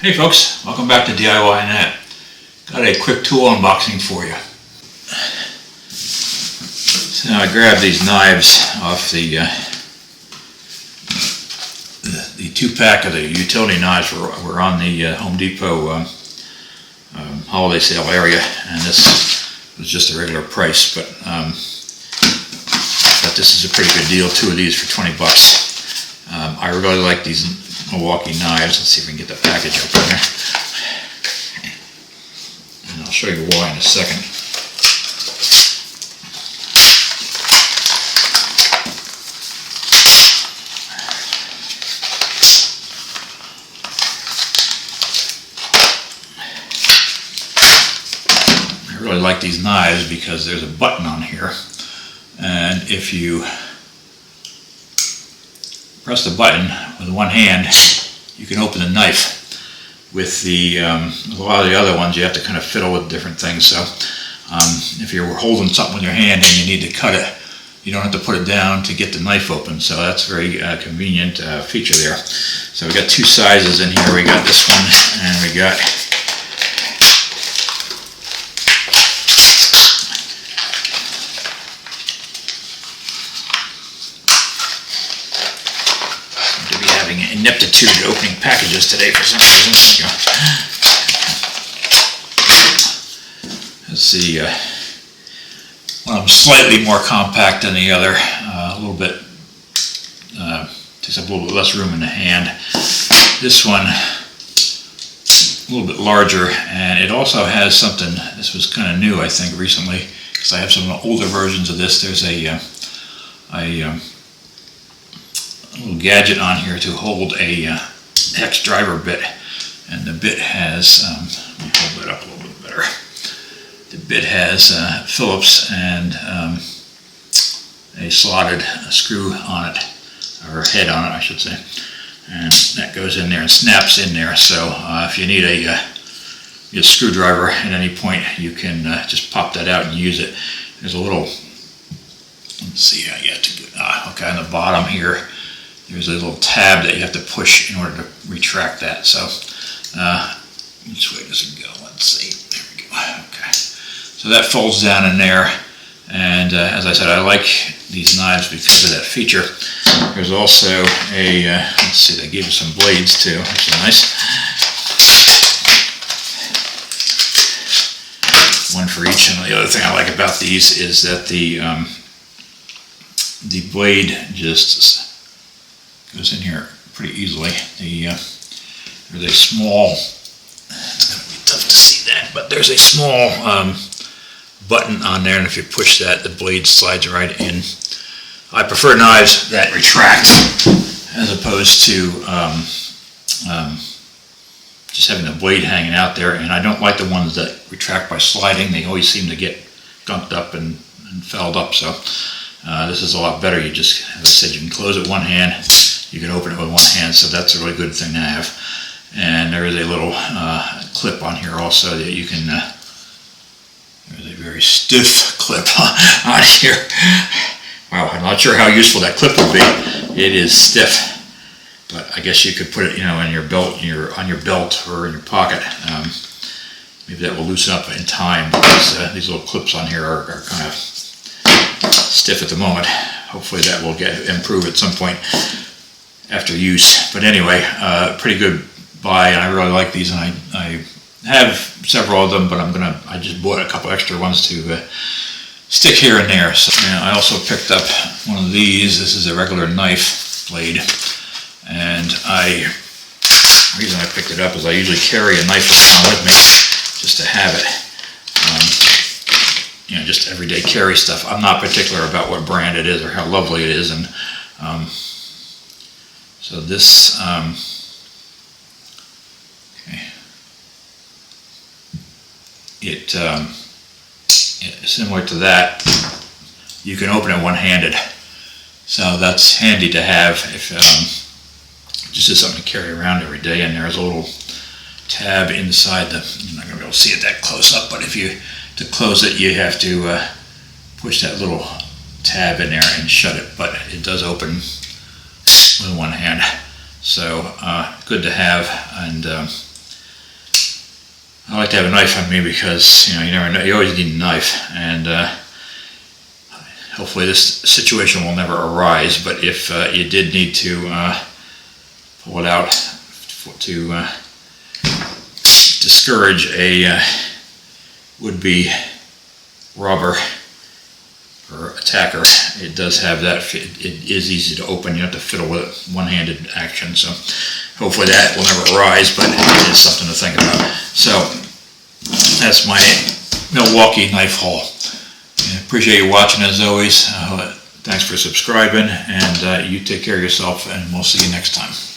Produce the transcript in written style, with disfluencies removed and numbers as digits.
Hey folks, welcome back to DIY Net. Got a quick tool unboxing for you. So now I grabbed these knives off the 2-pack of the utility knives were on the Home Depot holiday sale area, and this was just a regular price, but this is a pretty good deal. 2 of these for 20 bucks. I really like these Milwaukee Knives. Let's see if we can get the package open here. And I'll show you why in a second. I really like these knives because there's a button on here, and if you press the button with one hand, you can open the knife. With a lot of the other ones, you have to kind of fiddle with different things. So if you're holding something with your hand and you need to cut it, you don't have to put it down to get the knife open. So that's a very convenient feature there. So we got 2 sizes in here. We got this one, and we got ineptitude opening packages today for some reason. Let's see, one of them slightly more compact than the other, a little bit, takes up a little bit less room in the hand. This one, a little bit larger, and it also has something, this was kind of new I think recently, because I have some older versions of this. There's a little gadget on here to hold a hex driver bit, and the bit has, let me hold that up a little bit better. The bit has Phillips and a slotted screw on it, or head on it I should say, and that goes in there and snaps in there. So if you need a screwdriver at any point, you can just pop that out and use it. There's a little, let's see, okay, on the bottom here there's a little tab that you have to push in order to retract that. So which way does it go? Let's see. There we go. Okay. So that folds down in there, and as I said, I like these knives because of that feature. There's also a let's see, they gave us some blades too, which is nice. One for each. And the other thing I like about these is that the blade just goes in here pretty easily. There's a small, it's going to be tough to see that, but there's a small button on there, and if you push that, the blade slides right in. I prefer knives that retract as opposed to just having the blade hanging out there, and I don't like the ones that retract by sliding. They always seem to get gunked up and fouled up, so this is a lot better. You just, as I said, you can close it with one hand, you can open it with one hand, so that's a really good thing to have. And there is a little clip on here also that you can, there's a very stiff clip on here. Wow, I'm not sure how useful that clip will be. It is stiff, but I guess you could put it, in your belt, on your belt or in your pocket. Maybe that will loosen up in time, because these little clips on here are kind of stiff at the moment. Hopefully that will improve at some point after use. But anyway, pretty good buy, and I really like these, and I have several of them, but I just bought a couple extra ones to stick here and there. So I also picked up one of these. This is a regular knife blade, and the reason I picked it up is I usually carry a knife around with me just to have it. Just everyday carry stuff. I'm not particular about what brand it is or how lovely it is, and so this, okay, it's similar to that. You can open it one-handed, so that's handy to have if just as something to carry around every day. And there's a little tab inside you're not going to be able to see it that close up, but to close it, you have to push that little tab in there and shut it, but it does open with one hand. So good to have, and I like to have a knife on me because you never know. You always need a knife, and hopefully this situation will never arise. But if you did need to pull it out to discourage a would-be robber or attacker, it does have that. It is easy to open. You don't have to fiddle with it, one-handed action. So hopefully that will never arise, but it is something to think about. So that's my Milwaukee knife haul. I appreciate you watching as always. Thanks for subscribing, and you take care of yourself, and we'll see you next time.